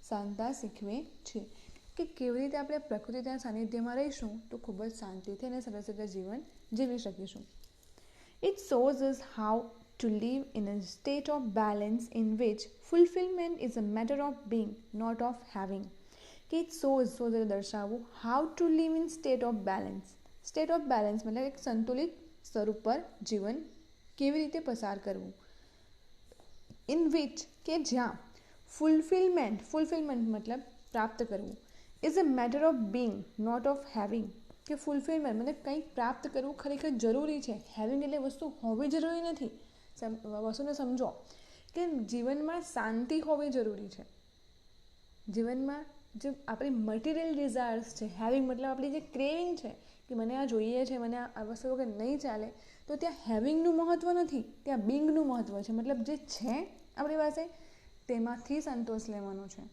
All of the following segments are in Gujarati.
શાંતતા શીખવે છે કે કેવી રીતે આપણે પ્રકૃતિના સાનિધ્યમાં રહીશું તો ખૂબ જ શાંતિથી અને સરસ રીતે જીવન જીવી શકીશું. It shows us how to live in a state of balance in which fulfillment is a matter of being, not of having. કે it shows એટલે દર્શાવવું, how to live in state of balance. State of balance મતલબ એક સંતુલિત સ્વરૂપ પર જીવન કેવી રીતે પસાર કરવું. ઇન વિચ કે જ્યાં ફૂલફિલમેન્ટ મતલબ પ્રાપ્ત કરવું, is a matter of being not of having. કે ફૂલફિલમેન્ટ મતલબ કંઈક પ્રાપ્ત કરવું ખરેખર જરૂરી છે. હેવિંગ એટલે વસ્તુ હોવી જરૂરી નથી. વસ્તુને સમજો કે જીવનમાં શાંતિ હોવી જરૂરી છે. જીવનમાં જે આપણી મટીરિયલ ડિઝાયર્સ છે, હેવિંગ મતલબ આપણી જે ક્રેવિંગ છે કે મને આ જોઈએ છે, મને આ વસ્તુ વગર નહીં ચાલે, તો ત્યાં હેવિંગનું મહત્ત્વ નથી, ત્યાં બિંગનું મહત્ત્વ છે. મતલબ જે છે આપણી પાસે તેમાંથી સંતોષ લેવાનો છે.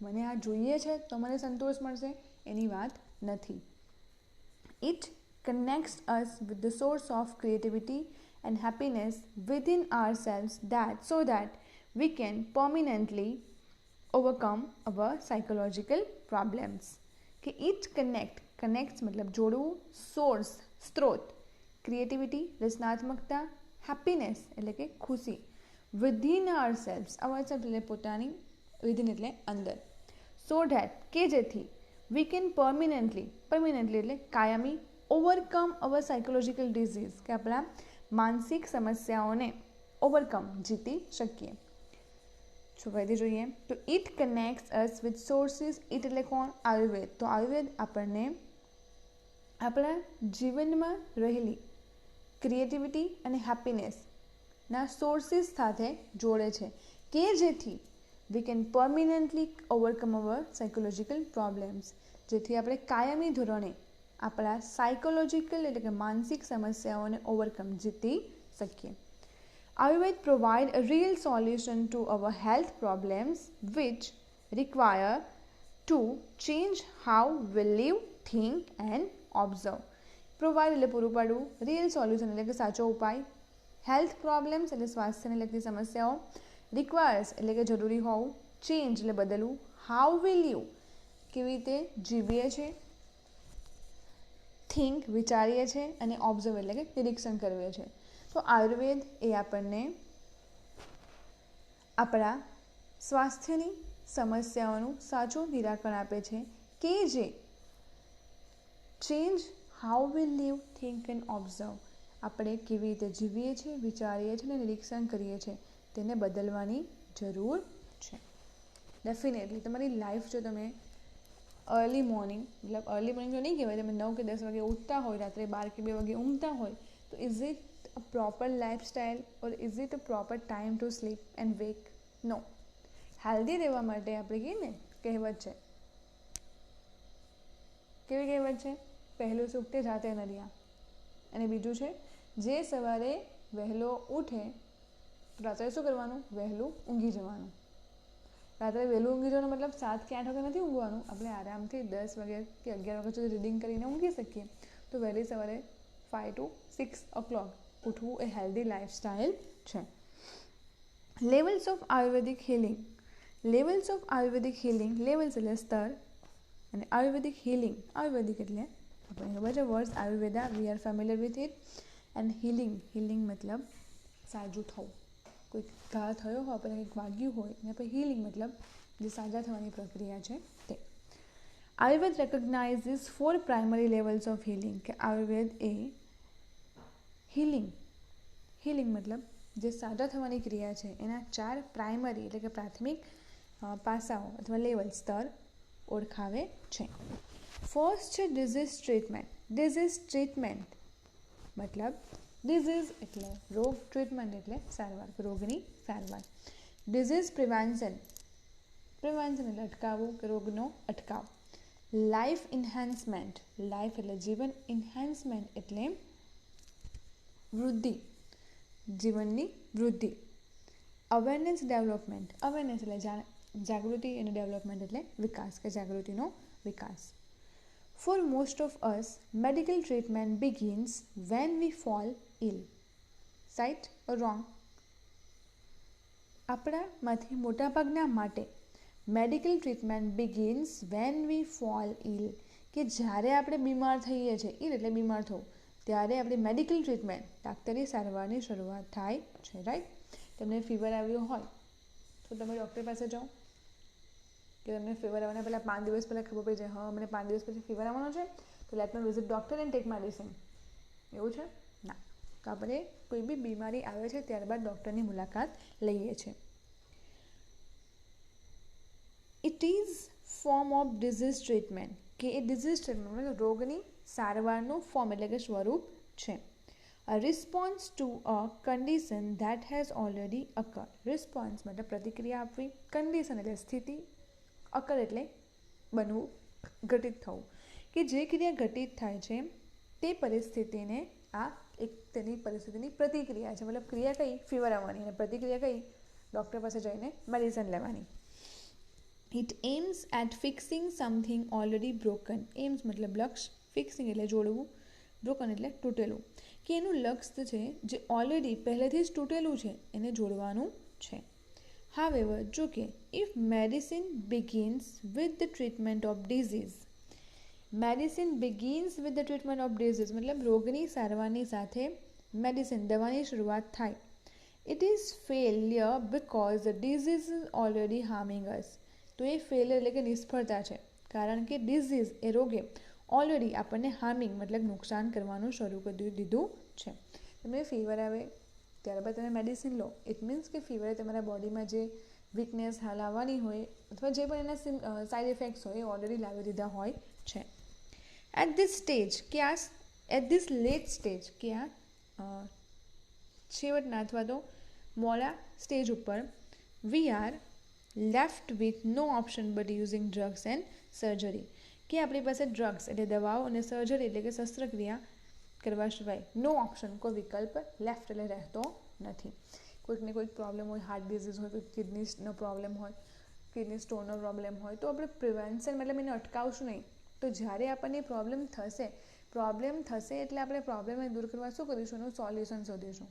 મને આ જોઈએ છે તો મને સંતોષ મળશે એની વાત નથી. It connects us with the source of creativity and happiness within ourselves so that we can permanently overcome our psychological problems. કે it connects मतलब જોડવું, સોર્સ સ્ત્રોત, ક્રિએટિવિટી રચનાત્મકતા, હેપીનેસ એટલે કે ખુશી, within ourselves એટલે પોતાની, within એટલે અંદર, so that કે જેથી we can permanently એટલે કાયમી ઓવરકમ અવર સાયકોલોજીકલ ડિઝીઝ કે આપણા માનસિક સમસ્યાઓને ઓવરકમ જીતી શકીએ. શું કહેતી જોઈએ તો it કનેક્ટ્સ us with sources. It એટલે કોણ? આયુર્વેદ. તો આયુર્વેદ આપણને આપણા જીવનમાં રહેલી ક્રિએટિવિટી અને હેપીનેસના સોર્સિસ સાથે જોડે છે કે જેથી we can permanently overcome our psychological problems. જેથી આપણે કાયમી ધોરણે આપણા સાયકોલોજીકલ એટલે કે માનસિક સમસ્યાઓને ઓવરકમ જીતી શકીએ. Ayurveda provide a real solution to our health problems which require to change how we live, think and observe. Provide એટલે પૂરું પાડવું, real solution એટલે કે સાચો ઉપાય, health problems એટલે સ્વાસ્થ્યને લગતી સમસ્યાઓ, requires એટલે કે જરૂરી હોવું, change એટલે બદલવું, how we live કેવી રીતે જીવીએ છીએ, થિંક વિચારીએ છીએ અને ઓબ્ઝર્વ એટલે કે નિરીક્ષણ કરીએ છીએ. તો આયુર્વેદ એ આપણને આપણા સ્વાસ્થ્યની સમસ્યાઓનું સાચું નિરાકરણ આપે છે કે જે change how we live, think and observe આપણે કેવી રીતે જીવીએ છીએ, વિચારીએ છીએ અને નિરીક્ષણ કરીએ છીએ તેને બદલવાની જરૂર છે. ડેફિનેટલી તમારી લાઈફ જો તમે અર્લી મોર્નિંગ મતલબ અર્લી મોર્નિંગ તો નહીં કહેવાય, તમે 9 કે 10 વાગે ઉઠતા હોય, રાત્રે 12 કે 2 વાગે ઊંઘતા હોય, તો is it a proper lifestyle or is it a proper time to sleep and wake? No. Healthy રહેવા માટે આપણે કહીએ ને કહેવત છે, કેવી કહેવત છે? પહેલું સુખ તે જાતે નરિયા. અને બીજું છે જે સવારે વહેલો ઉઠે રાત્રે શું કરવાનું? વહેલું ઊંઘી જવાનું. રાત્રે વહેલું ઊંઘી જવાનું મતલબ 7 કે 8 વાગે નથી ઊંઘવાનું. આપણે આરામથી 10 વાગે કે 11 વાગ્યા સુધી રીડિંગ કરીને ઊંઘી શકીએ. તો વહેલી સવારે 5 to 6 o'clock ઉઠવું એ હેલ્ધી લાઈફસ્ટાઈલ છે. Levels of Ayurvedic healing. Levels એટલે સ્તર અને આયુર્વેદિક હિલિંગ. આયુર્વેદિક એટલે આપણને ખબર છે words Ayurveda, we are familiar with it. And healing મતલબ સાજું થવું. કોઈ ઘા થયો હોય, આપણને કંઈક વાગ્યું હોય અને પછી હિલિંગ મતલબ જે સાજા થવાની પ્રક્રિયા છે તે. Ayurveda recognises 4 primary levels of healing. કે આયુર્વેદ એ હિલિંગ મતલબ જે સાજા થવાની ક્રિયા છે એના 4 પ્રાઇમરી એટલે કે પ્રાથમિક પાસાઓ અથવા લેવલ સ્તર ઓળખાવે છે. ફર્સ્ટ છે ડિઝીઝ ટ્રીટમેન્ટ. ડિઝીઝ ટ્રીટમેન્ટ મતલબ ડિઝીઝ એટલે રોગ, ટ્રીટમેન્ટ એટલે સારવાર, રોગની સારવાર. ડિઝીઝ પ્રિવેન્શન એટલે અટકાવવું કે રોગનો અટકાવ. લાઈફ ઇન્હાન્સમેન્ટ. લાઈફ એટલે જીવન, ઇન્હાન્સમેન્ટ એટલે વૃદ્ધિ, જીવનની વૃદ્ધિ. Awareness development. અવેરનેસ એટલે જાગૃતિ અને ડેવલપમેન્ટ એટલે વિકાસ કે જાગૃતિનો વિકાસ. For most of us medical treatment begins when we fall ill. Right or wrong? આપણામાંથી મોટાભાગના માટે medical treatment begins when we fall ill, કે જ્યારે આપણે બીમાર થઈએ છીએ, ઇલ એટલે બીમાર થવું, ત્યારે આપણી મેડિકલ ટ્રીટમેન્ટ ડાક્ટરી સારવારની શરૂઆત થાય છે. રાઈટ. તમને ફીવર આવ્યો હોય તો તમે ડૉક્ટર પાસે જાઓ, કે તમને ફીવર આવવાના પહેલાં 5 દિવસ પહેલાં ખબર પડી જાય, હા મને 5 દિવસ પછી ફીવર આવવાનો છે, તો let me visit doctor and take medicine, એવું છે ના. તો આપણે કોઈ બી બીમારી આવે છે ત્યારબાદ ડૉક્ટરની મુલાકાત લઈએ છીએ. It is form of disease treatment, કે એ ડિઝીઝ ટ્રીટમેન્ટ એટલે રોગની સારવારનું ફોર્મ એટલે કે સ્વરૂપ છે. A response to a condition that has already occurred. Response મતલબ પ્રતિક્રિયા આપવી, કન્ડિશન એટલે સ્થિતિ, અકર એટલે બનવું, ઘટિત થવું, કે જે ક્રિયા ઘટિત થાય છે તે પરિસ્થિતિને આ એક તેની પરિસ્થિતિની પ્રતિક્રિયા છે. મતલબ ક્રિયા કઈ? ફીવર આવવાની, અને પ્રતિક્રિયા કઈ? ડૉક્ટર પાસે જઈને મેડિસિન લેવાની. It aims at fixing something already broken. Aims મતલબ લક્ષ્ય, ફિક્સિંગ એટલે જોડવું, બ્રોકન એટલે તૂટેલું, કે એનું લક્ષ્ય છે જે ઓલરેડી પહેલેથી જ તૂટેલું છે એને જોડવાનું છે. However, જો કે if medicine begins with the treatment of disease, medicine begins with the treatment of disease મતલબ રોગની સારવારની સાથે મેડિસિન દવાની શરૂઆત થાય. It is failure because the disease is already harming us. તો એ ફેલિયર એટલે કે નિષ્ફળતા છે, કારણ કે ડિઝીઝ એ રોગે ઓલરેડી આપણને હાર્મિંગ મતલબ નુકસાન કરવાનું શરૂ કરી દીધું છે. તમને ફીવર આવે ત્યારબાદ તમે મેડિસિન લો, ઇટ મીન્સ કે ફીવરે તમારા બોડીમાં જે વીકનેસ હાલ આવવાની હોય અથવા જે પણ એના સાઇડ ઇફેક્ટ્સ હોય એ ઓલરેડી લાવી દીધા હોય છે. એટ ધીસ સ્ટેજ કે આ એટ ધીસ લેટ સ્ટેજ કે આ છેવટના અથવા તો મોડા સ્ટેજ ઉપર we are left with no option but using drugs and surgery, કે આપણી પાસે ડ્રગ્સ એટલે દવાઓ અને સર્જરી એટલે કે શસ્ત્રક્રિયા કરવા સિવાય નો ઓપ્શન, કોઈ વિકલ્પ લેફ્ટ એટલે રહેતો નથી. કોઈકને કોઈક પ્રોબ્લેમ હોય, હાર્ટ ડિઝીઝ હોય, કોઈ કિડનીનો પ્રોબ્લેમ હોય, કિડની સ્ટોનનો પ્રોબ્લેમ હોય, તો આપણે પ્રિવેન્શન મતલબ એને અટકાવશું નહીં. તો જ્યારે આપણને પ્રોબ્લેમ થશે એટલે આપણે પ્રોબ્લેમને દૂર કરવા શું કરીશું? એનું સોલ્યુશન શોધીશું.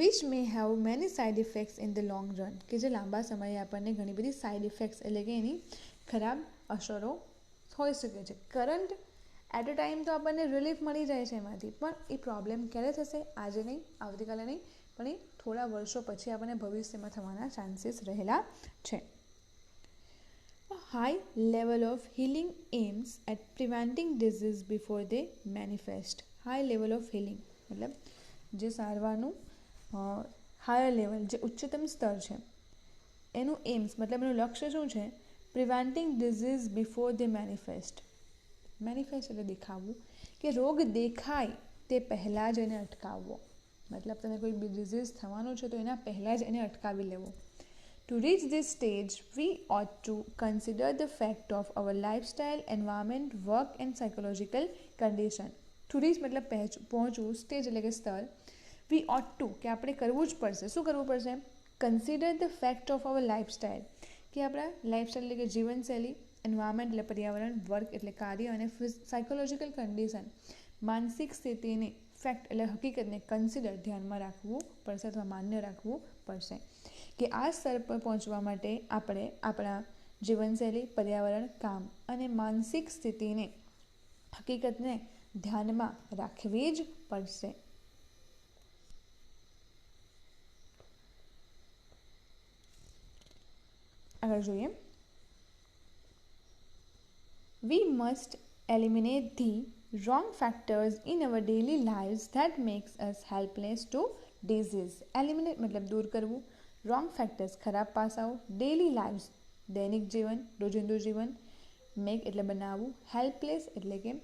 Which may have many side effects in the long run, કે જે લાંબા સમયે આપણને ઘણી બધી સાઇડ ઇફેક્ટ્સ એટલે કે એની ખરાબ અસરો હોઈ શકે છે. કરંટ એટ અ ટાઈમ તો આપણને રિલીફ મળી જાય છે એમાંથી, પણ એ પ્રોબ્લેમ ક્યારે થશે? આજે નહીં, આવતીકાલે નહીં, પણ એ થોડા વર્ષો પછી આપણને ભવિષ્યમાં થવાના ચાન્સીસ રહેલા છે. High level of healing aims at preventing disease before they manifest. High level of healing મતલબ જે સારવારનું હાયર લેવલ, જે ઉચ્ચતમ સ્તર છે, એનું એમ્સ મતલબ એનું લક્ષ્ય શું છે? Preventing disease before they manifest. Manifest એટલે દેખાવવું, કે રોગ દેખાય તે પહેલાં જ એને અટકાવવો. મતલબ તમે કોઈ ડિઝીઝ થવાનું છે તો એના પહેલાં જ એને અટકાવી લેવો. To reach this stage we ought to consider the fact of our lifestyle, environment, work and psychological condition. To reach મતલબ પહોંચવું, સ્ટેજ એટલે કે સ્તર, વી ઓટ ટુ કે આપણે કરવું જ પડશે. શું કરવું પડશે? Consider the fact of our lifestyle, કે આપણા લાઇફસ્ટાઇલ એટલે કે જીવનશૈલી, એન્વાયરમેન્ટ એટલે પર્યાવરણ, વર્ક એટલે કાર્ય, અને સાયકોલોજીકલ કન્ડિશન માનસિક સ્થિતિને, ફેક્ટ એટલે હકીકતને કન્સિડર ધ્યાનમાં રાખવું પડશે અથવા માન્ય રાખવું પડશે. કે આ સ્તર પર પહોંચવા માટે આપણે આપણા જીવનશૈલી, પર્યાવરણ, કામ અને માનસિક સ્થિતિને, હકીકતને ધ્યાનમાં રાખવી જ પડશે. આગળ જોઈએ. We must eliminate the wrong factors in our daily lives that makes us helpless to disease. Eliminate મતલબ દૂર કરવું, wrong factors ખરાબ પાસાઓ, daily lives દૈનિક જીવન, રોજિંદુ જીવન, make એટલે બનાવવું, helpless એટલે કે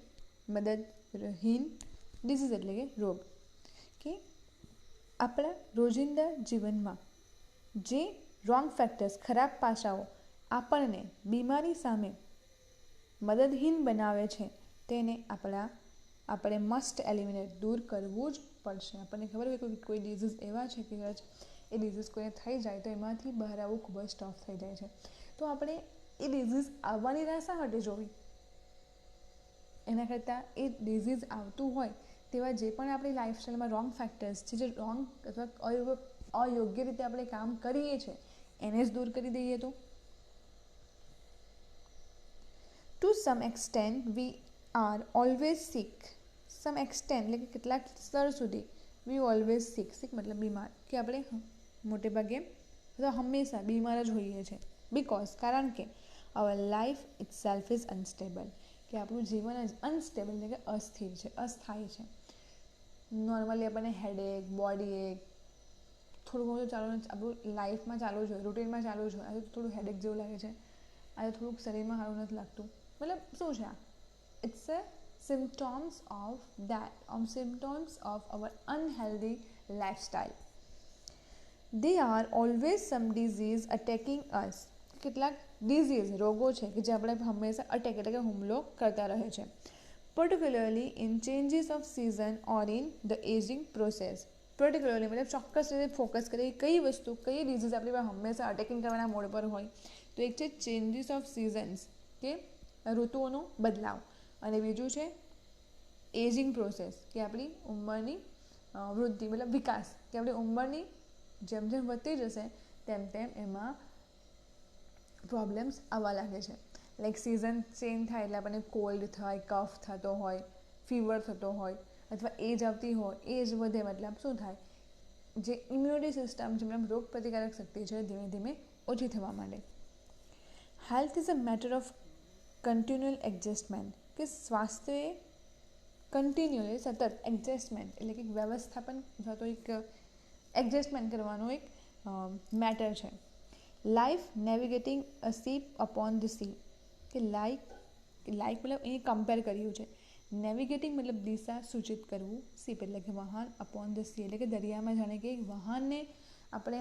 મદદહીન, disease એટલે કે રોગ, કે આપણા રોજિંદા જીવનમાં જે રોંગ ફેક્ટર્સ ખરાબ પાસાઓ આપણને બીમારી સામે મદદહીન બનાવે છે તેને આપણે મસ્ટ એલિમિનેટ દૂર કરવું જ પડશે. આપણને ખબર હોય કોઈ ડિઝીઝ એવા છે કે એ ડિઝીઝ કોઈને થઈ જાય તો એમાંથી બહાર આવવું ખૂબ જ ટફ થઈ જાય છે. તો આપણે એ ડિઝીઝ આવવાની રાહ શા માટે જોવી? એના કરતાં એ ડિઝીઝ આવતું હોય તેવા જે પણ આપણી લાઈફસ્ટાઈલમાં રોંગ ફેક્ટર્સ છે, જે રોંગ અથવા અયોગ્ય રીતે આપણે કામ કરીએ છીએ, એને જ દૂર કરી દઈએ તો to some extent we are always sick. Some extent એટલે કે કેટલાક સ્તર સુધી વી ઓલવેઝ સિક. સિક મતલબ બીમાર, કે આપણે મોટે ભાગે અથવા હંમેશા બીમાર જ હોઈએ છીએ. બિકોઝ કારણ કે our life it self is unstable, કે આપણું જીવન જ અનસ્ટેબલ એટલે કે અસ્થિર છે, અસ્થાયી છે. નોર્મલી આપણને હેડેક, બોડી એક થોડું ઘણું ચાલુ આપણું લાઈફમાં ચાલુ જ હોય, રૂટીનમાં ચાલુ જ હોય. આજે થોડું હેડેક જેવું લાગે છે, આજે થોડુંક શરીરમાં સારું નથી લાગતું, મતલબ શું છે આ? It's a symptoms of that, symptoms of our unhealthy lifestyle. They are always some disease attacking us. કેટલાક ડિઝીઝ, રોગો છે કે જે આપણે હંમેશા અટેક એટલે કે હુમલો કરતા રહે છે. Particularly in changes off season or in the ageing process. Particularly મતલબ ચોક્કસ રીતે ફોકસ કરીએ કઈ વસ્તુ, કઈ ડિઝીઝ આપણી પાસે હંમેશા અટેકિંગ કરવાના મોડ પર હોય, તો એક છે ચેન્જીસ ઓફ સિઝન્સ, કે ઋતુઓનો બદલાવ, અને બીજું છે એજિંગ પ્રોસેસ, કે આપણી ઉંમરની વૃદ્ધિ મતલબ વિકાસ, કે આપણી ઉંમરની જેમ જેમ વધતી જશે તેમ તેમ એમાં પ્રોબ્લેમ્સ આવવા લાગે છે. લાઈક સિઝન ચેન્જ થાય એટલે આપણને કોલ્ડ થાય, કફ થતો હોય, ફીવર થતો હોય, અથવા એજ આવતી હોય, એજ વધે મતલબ શું થાય? જે ઇમ્યુનિટી સિસ્ટમ છે, મતલબ રોગ પ્રતિકારક શક્તિ છે, ધીમે ધીમે ઓછી થવા માંડે. Health is a matter of કન્ટિન્યુઅલ adjustment, કે સ્વાસ્થ્ય એ કન્ટિન્યુઅલી સતત એડજસ્ટમેન્ટ એટલે કે વ્યવસ્થાપન અથવા તો એક એડજસ્ટમેન્ટ કરવાનો એક મેટર છે. Life navigating a ship upon the sea, કે લાઈફ મતલબ અહીં કમ્પેર કર્યું છે. નેવિગેટિંગ મતલબ દિશા સૂચિત કરવું, સીપ એટલે કે વાહન, અપોન ધ સી એટલે કે દરિયામાં જાણે કે વાહનને આપણે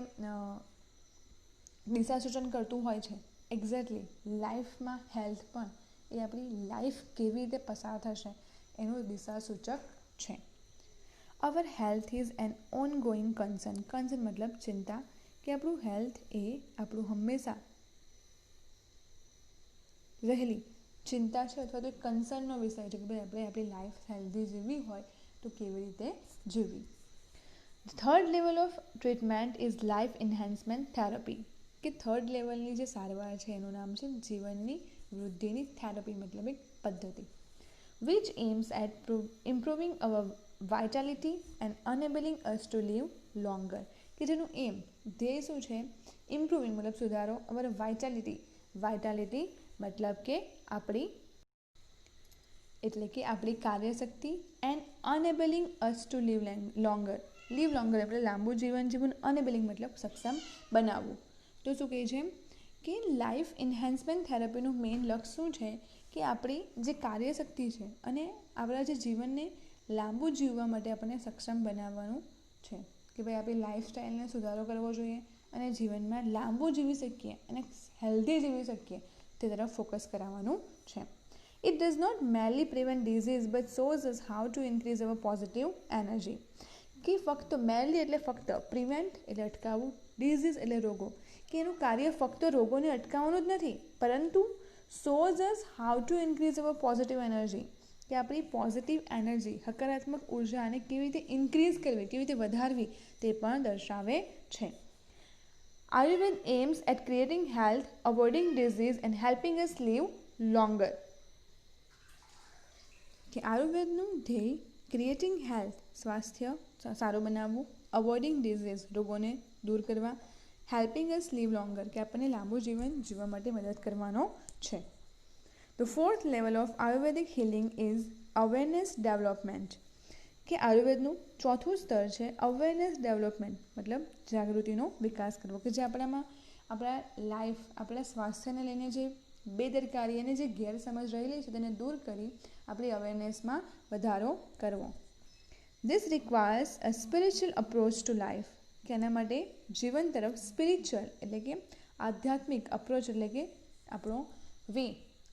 દિશા સૂચન કરતું હોય છે. એક્ઝેક્ટલી લાઈફમાં હેલ્થ પણ એ આપણી લાઈફ કેવી રીતે પસાર થશે એનું દિશા સૂચક છે. અવર health is an on going concern. Concern મતલબ ચિંતા, કે આપણું હેલ્થ એ આપણું હંમેશા રહેલી ચિંતા છે, અથવા તો એક કન્સર્નનો વિષય છે કે ભાઈ આપણે આપણી લાઈફ હેલ્ધી જીવવી હોય તો કેવી રીતે જીવવી. Third level of treatment is life enhancement therapy, કે થર્ડ લેવલની જે સારવાર છે એનું નામ છે જીવનની વૃદ્ધિની થેરાપી, મતલબ એક પદ્ધતિ. which aims at improving our vitality and enabling us to live longer, કે જેનું એમ ધ્યેય શું છે? ઇમ્પ્રુવિંગ મતલબ સુધારો, અવર વાઇટાલિટી મતલબ કે આપણી કાર્યશક્તિ, and enabling us to live longer એટલે લાંબુ જીવન જીવન, અનેબલિંગ મતલબ સક્ષમ બનાવવું. તો શું કહે છે કે લાઈફ એન્હાન્સમેન્ટ થેરાપીનું મેઇન લક્ષ્ય શું છે? કે આપણી જે કાર્યશક્તિ છે અને આપણા જે જીવનને લાંબુ જીવવા માટે આપણને સક્ષમ બનાવવાનું છે, કે ભાઈ આપણી લાઈફસ્ટાઈલને સુધારો કરવો જોઈએ અને જીવનમાં લાંબુ જીવી શકીએ અને હેલ્ધી જીવી શકીએ તે તરફ ફોકસ કરાવવાનું છે. It does not merely prevent disease but shows us how to increase our positive energy, કે ફક્ત મેરલી એટલે ફક્ત, પ્રિવેન્ટ એટલે અટકાવવું, ડિઝીઝ એટલે રોગો, કે એનું કાર્ય ફક્ત રોગોને અટકાવવાનું જ નથી, પરંતુ shows us how to increase our positive energy, કે આપણી પોઝિટિવ એનર્જી, હકારાત્મક ઉર્જાને કેવી રીતે ઇન્ક્રીઝ કરવી, કેવી રીતે વધારવી તે પણ દર્શાવે છે. Ayurveda aims at creating health, avoiding disease and helping us live longer, કે આયુર્વેદનું ધ્યેય ક્રિએટિંગ હેલ્થ સ્વાસ્થ્ય સારું બનાવવું, અવોઇડિંગ ડિઝીઝ રોગોને દૂર કરવા, હેલ્પિંગ અસ લીવ લોંગર કે આપણને લાંબુ જીવન જીવવા માટે મદદ કરવાનો છે. The fourth level of Ayurvedic healing is awareness development, કે આયુર્વેદનું ચોથું સ્તર છે અવેરનેસ ડેવલપમેન્ટ, મતલબ જાગૃતિનો વિકાસ કરવો, કે જે આપણા લાઈફ, આપણા સ્વાસ્થ્યને લઈને જે બેદરકારી અને જે ગેરસમજ રહેલી છે તેને દૂર કરી આપણી અવેરનેસમાં વધારો કરવો. This requires a spiritual approach to life, કે એના માટે જીવન તરફ સ્પિરિચ્યુઅલ એટલે કે આધ્યાત્મિક અપ્રોચ એટલે કે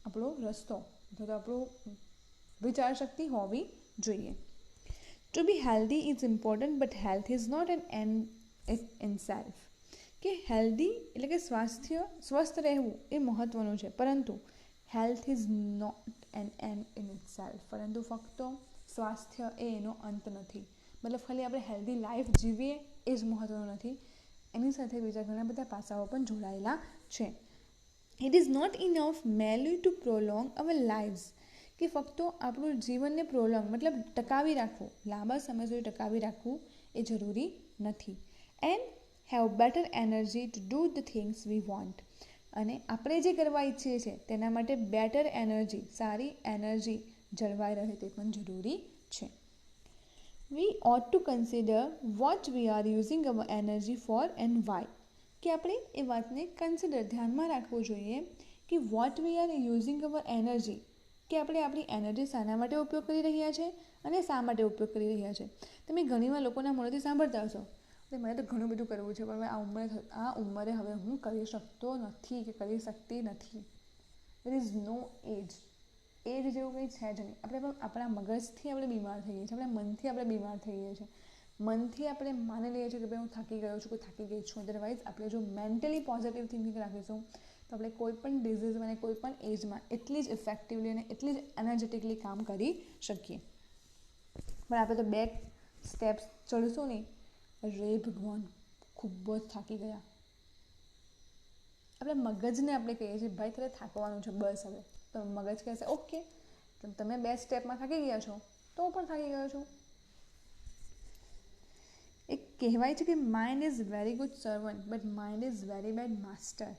આપણો રસ્તો અથવા તો આપણું વિચાર શક્તિ હોવી જોઈએ. To be healthy is important but health is not an end in self, કે હેલ્ધી એટલે કે સ્વસ્થ રહેવું એ મહત્ત્વનું છે, પરંતુ health is not an end in itself, પરંતુ ફક્ત સ્વાસ્થ્ય એ એનો અંત નથી, મતલબ ખાલી આપણે હેલ્ધી લાઈફ જીવીએ એ જ મહત્ત્વનું નથી. એની સાથે બીજા ઘણા બધા પાસાઓ પણ જોડાયેલા છે. It is not enough merely to prolong our lives, કે ફક્ત આપણું જીવનને પ્રોલોંગ મતલબ ટકાવી રાખવું, લાંબા સમય સુધી ટકાવી રાખવું એ જરૂરી નથી. And have better energy to do the things we want, અને આપણે જે કરવા ઈચ્છીએ છીએ તેના માટે બેટર એનર્જી, સારી એનર્જી જળવાઈ રહે તે પણ જરૂરી છે. We ought to consider what we are using our energy for and why, કે આપણે એ વાતને કન્સિડર ધ્યાનમાં રાખવું જોઈએ કે what we are using our energy, કે આપણે આપણી એનર્જી શાના માટે ઉપયોગ કરી રહ્યા છે અને શા માટે ઉપયોગ કરી રહ્યા છે. તમે ઘણીવાર લોકોના મોઢેથી સાંભળતા હશો કે મને તો ઘણું બધું કરવું છે પણ આ ઉંમરે હવે હું કરી શકતો નથી કે કરી શકતી નથી. દેર ઇઝ નો એજ જેવું કંઈ છે જ નહીં. આપણે આપણા મગજથી આપણે બીમાર થઈએ છીએ, આપણા મનથી આપણે બીમાર થઈએ છીએ. મનથી આપણે માની લઈએ છીએ કે ભાઈ હું થાકી ગયો છું કે થાકી ગઈ છું. અદરવાઇઝ આપણે જો મેન્ટલી પોઝિટિવ થિંકિંગ રાખીશું તો આપણે કોઈ પણ ડિઝીઝમાં અને કોઈ પણ એજમાં એટલી જ ઇફેક્ટિવલી અને એટલી જ એનર્જેટિકલી કામ કરી શકીએ. પણ આપણે તો 2 સ્ટેપ્સ ચડશું નહીં, રે ભગવાન ખૂબ જ થાકી ગયા. આપણે મગજને આપણે કહીએ છીએ ભાઈ તારે થાકવાનું છે બસ હવે, તો મગજ કહેશે ઓકે, તમે 2 સ્ટેપમાં થાકી ગયા છો તો હું પણ થાકી ગયો છું. એક કહેવાય છે કે mind is very good servant but mind is very bad master,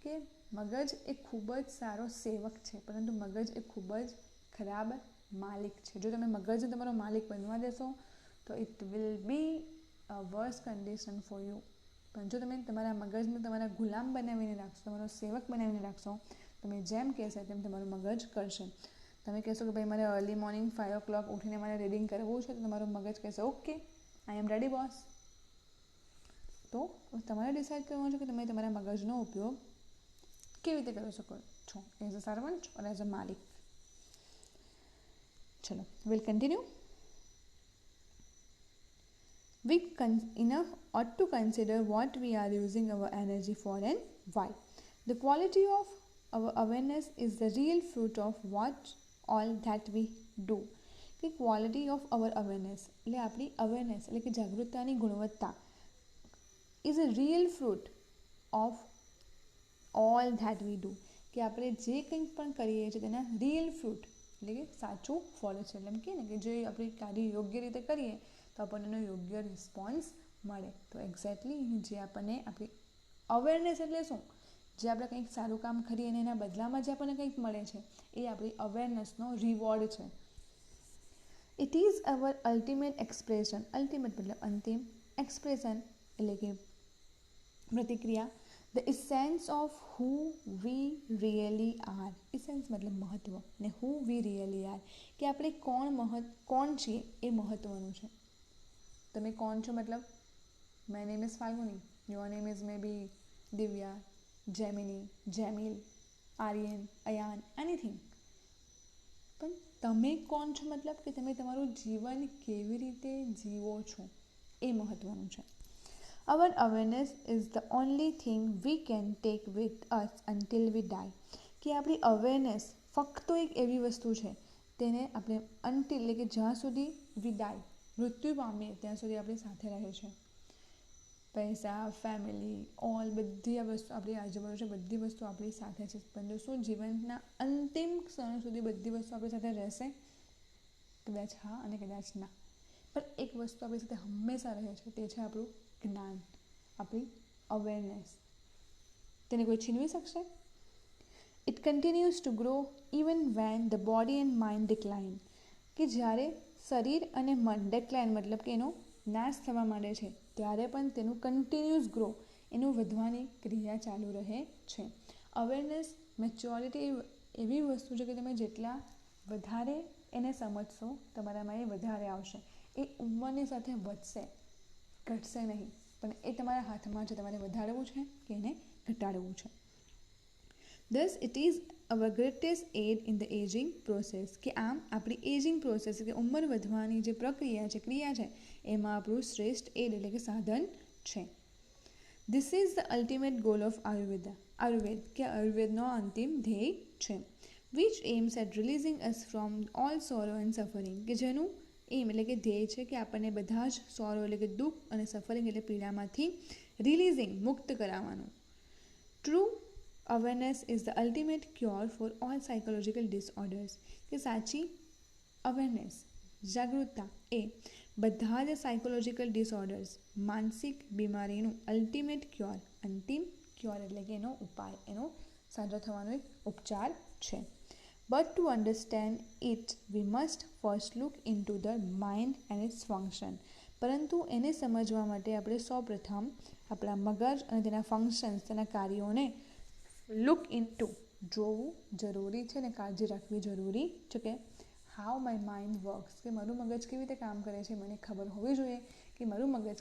કે મગજ એ ખૂબ જ સારો સેવક છે પરંતુ મગજ એ ખૂબ જ ખરાબ માલિક છે. જો તમે મગજને તમારો માલિક બનવા દેશો તો it will be a worse condition for you. પણ જો તમે તમારા મગજને તમારા ગુલામ બનાવીને રાખશો, તમારો સેવક બનાવીને રાખશો, તમે જેમ કહેશે તેમ તમારું મગજ કરશે. તમે કહેશો કે ભાઈ મારે અર્લી મોર્નિંગ 5 o'clock ઉઠીને મારે રીડિંગ કરવું છે, તો તમારું મગજ કહેશે okay I am ready boss. તો તમારે ડિસાઇડ કરવાનું છે કે તમે તમારા મગજનો ઉપયોગ કેવી રીતે કરી શકો છો, as a servant or as a માલિક. ચલો will continue. We enough ought to consider what we are using our energy for and why. The quality of our awareness is the real fruit of what all that we do. કે ક્વોલિટી ઓફ અવર અવેરનેસ એટલે આપણી અવેરનેસ એટલે કે જાગૃતતાની ગુણવત્તા is a real fruit of all that we do, કે આપણે જે કંઈ પણ કરીએ છીએ તેના રિયલ ફ્રૂટ એટલે કે સાચું ફળ છે. એટલે એમ કહે ને કે જે આપણે કાર્ય યોગ્ય રીતે કરીએ તો આપણને એનો યોગ્ય રિસ્પોન્સ મળે. તો એક્ઝેક્ટલી જે આપણને આપણી અવેરનેસ એટલે શું, જે આપણે કંઈક સારું કામ કરીએ અને એના બદલામાં જે આપણને કંઈક મળે છે એ આપણી અવેરનેસનો રિવોર્ડ છે. It is our ultimate expression, ultimate મતલબ અંતિમ, એક્સપ્રેશન એટલે કે પ્રતિક્રિયા, the essence of who we really are, essence મતલબ મહત્વ ને હુ વી રિયલી આર, કે આપણે કોણ છીએ એ મહત્વનું છે. તમે કોણ છો મતલબ my name is Falguni, your name is may be Divya, Gemini, Jemil, Aryan, Ayan, anything. પણ તમે કોણ છો મતલબ કે તમે તમારું જીવન કેવી રીતે જીવો છો એ મહત્વનું છે. Our awareness is the only thing we can take with us until we die, કે આપણી અવેરનેસ ફક્ત એક એવી વસ્તુ છે તેને આપણે અનટિલ એટલે કે જ્યાં સુધી વી ડાય મૃત્યુ પામીએ ત્યાં સુધી આપણી સાથે રહે છે. પૈસા, ફેમિલી, ઓલ બધી આ વસ્તુ આપણી આજુબાજુ છે, બધી વસ્તુ આપણી સાથે છે. પરંતુ શું જીવનના અંતિમ ક્ષણ સુધી બધી વસ્તુ આપણી સાથે રહેશે? કદાચ હા અને કદાચ ના. પણ એક વસ્તુ આપણી સાથે હંમેશા રહે છે, તે છે આપણું જ્ઞાન, આપણી અવેરનેસ. તેને કોઈ છીનવી શકશે? It continues two grow even when the body and mind decline, કે જ્યારે શરીર અને મન ડિક્લાઇન મતલબ કે એનો નાશ થવા માંડે છે ત્યારે પણ તેનું કન્ટિન્યુઅસ ગ્રો, એનું વધવાની ક્રિયા ચાલુ રહે છે. અવેરનેસ મેચ્યોરિટી એવી વસ્તુ છે કે તમે જેટલા વધારે એને સમજશો તમારામાં એ વધારે આવશે. એ ઉંમરની સાથે વધશે, ઘટશે નહીં, પણ એ તમારા હાથમાં છે, તમારે વધારવું છે કે એને ઘટાડવું છે. Thus it is our greatest aid in the aging process, કે આમ આપણી એજિંગ પ્રોસેસ કે ઉંમર વધવાની જે પ્રક્રિયા છે, ક્રિયા છે, એમાં આપણું શ્રેષ્ઠ એડ એટલે કે સાધન છે. This is the ultimate goal of Ayurveda કે આયુર્વેદનો અંતિમ ધ્યેય છે. Which aims at releasing us from all sorrow and suffering, કે જેનું એમ એટલે કે ધ્યેય છે કે આપણને બધા જ સોરો એટલે કે દુઃખ અને સફરિંગ એટલે પીડામાંથી રિલીઝિંગ મુક્ત કરાવવાનું. True awareness is the ultimate cure for all psychological disorders. કે સાચી અવેરનેસ જાગૃતતા એ બધા જ સાયકોલોજીકલ ડિસઓર્ડર્સ માનસિક બીમારીનું અલ્ટિમેટ ક્યોર અંતિમ ક્યોર એટલે કે એનો ઉપાય એનો સાજો થવાનો એક ઉપચાર છે. But to understand it we must first look into the mind and its function. પરંતુ એને સમજવા માટે આપણે સૌપ્રથમ આપણા મગજ અને તેના ફંક્શન્સ તેના કાર્યોને લુક ઇન ટુ જોવું જરૂરી છે અને કાળજી રાખવી જરૂરી છે કે હાઉ માય માઇન્ડ વર્ક્સ, કે મારું મગજ કેવી રીતે કામ કરે છે. મને ખબર હોવી જોઈએ કે મારું મગજ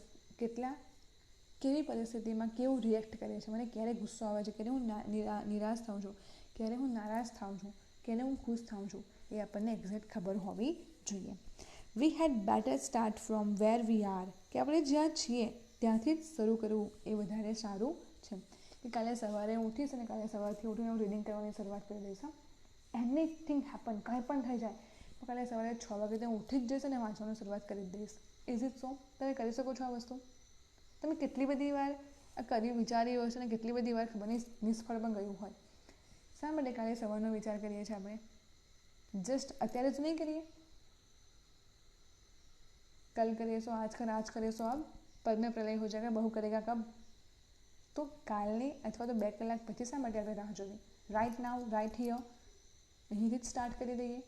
કેવી પરિસ્થિતિમાં કેવું રિએક્ટ કરે છે. મને ક્યારે ગુસ્સો આવે છે, ક્યારે હું નિરાશ થાઉં છું, ક્યારે હું નારાજ થાઉં છું, ક્યારે હું ખુશ થાઉં છું, એ આપણને એક્ઝેક્ટ ખબર હોવી જોઈએ. We had better start from where we are, કે આપણે જ્યાં છીએ ત્યાંથી જ શરૂ કરવું એ વધારે સારું છે. કે કાલે સવારે ઉઠીશ અને કાલે સવારથી ઉઠીને હું રીડિંગ કરવાની શરૂઆત કરી દઈશ. એનીથિંગ હેપન, કંઈ પણ થઈ જાય તો કાલે સવારે 6 વાગે તો હું ઉઠી જ જઈશ અને વાંચવાની શરૂઆત કરી દઈશ. Is it so? તમે કરી શકો છો આ વસ્તુ? તમે કેટલી બધી વાર આ વિચાર્યું હશે અને કેટલી બધી વાર ખબર નહીં નિષ્ફળ પણ ગયું હોય. શા માટે કાલે સવારનો વિચાર કરીએ છીએ આપણે? જસ્ટ અત્યારે જ નહીં કરીએ. કલ કરીએ સો આજ કરીએ સો અબ, પદ में प्रलय हो जाएगा, બહુ કરેગા કબ. તો કાલની અથવા તો 2 કલાક પછી શા માટે આપણે રાહ જોવી? રાઇટ નાઉ, રાઇટ હિયર, અહીંથી જ સ્ટાર્ટ કરી દઈએ.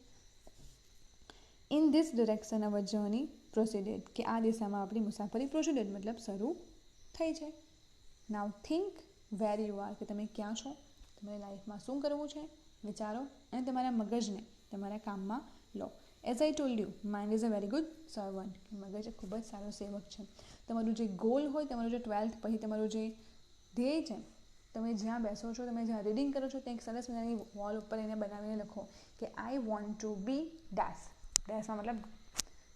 In this direction our journey proceeded, કે આ દિશામાં આપણી મુસાફરી પ્રોસીડેડ મતલબ શરૂ થઈ છે. નાઉ થિંક વેર યુ આર, કે તમે ક્યાં છો, તમારી લાઈફમાં શું કરવું છે, વિચારો અને તમારા મગજને તમારા કામમાં લો. As I told you, mind is a very good servant. મગજ એ ખૂબ જ સારો સેવક છે. તમારું જે ગોલ હોય, તમારું જે 12th પછી તમારું જે ધ્યેય છે, તમે જ્યાં બેસો છો, તમે જ્યાં રીડિંગ કરો છો, ત્યાં એક સરસ મજાની વોલ ઉપર એને બનાવીને લખો કે I want to be dash. ડેશમાં મતલબ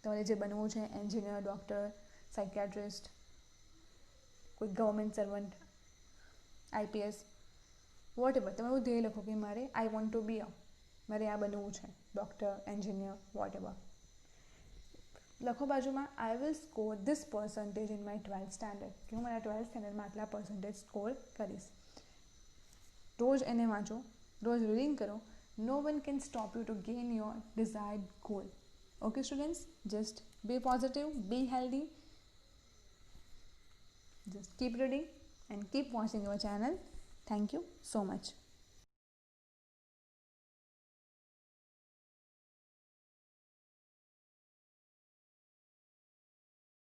તમારે જે બનવું છે, એન્જિનિયર, ડૉક્ટર, સાયકિયાટ્રિસ્ટ, કોઈ government servant, IPS, whatever. તમે એવું ધ્યેય લખો કે મારે આઈ વોન્ટ ટુ બી મારે આ બનવું છે, ડૉક્ટર, એન્જિનિયર, વોટ એવર. લખો બાજુમાં I will score this percentage in my 12th standard, કે હું મારા 12th સ્ટાન્ડર્ડમાં આટલા પર્સન્ટેજ સ્કોર કરીશ. રોજ એને વાંચો, રોજ રીડિંગ કરો. No one can stop you to gain your desired goal. Okay students, just be positive, be healthy, just keep reading and keep watching our channel. Thank you so much.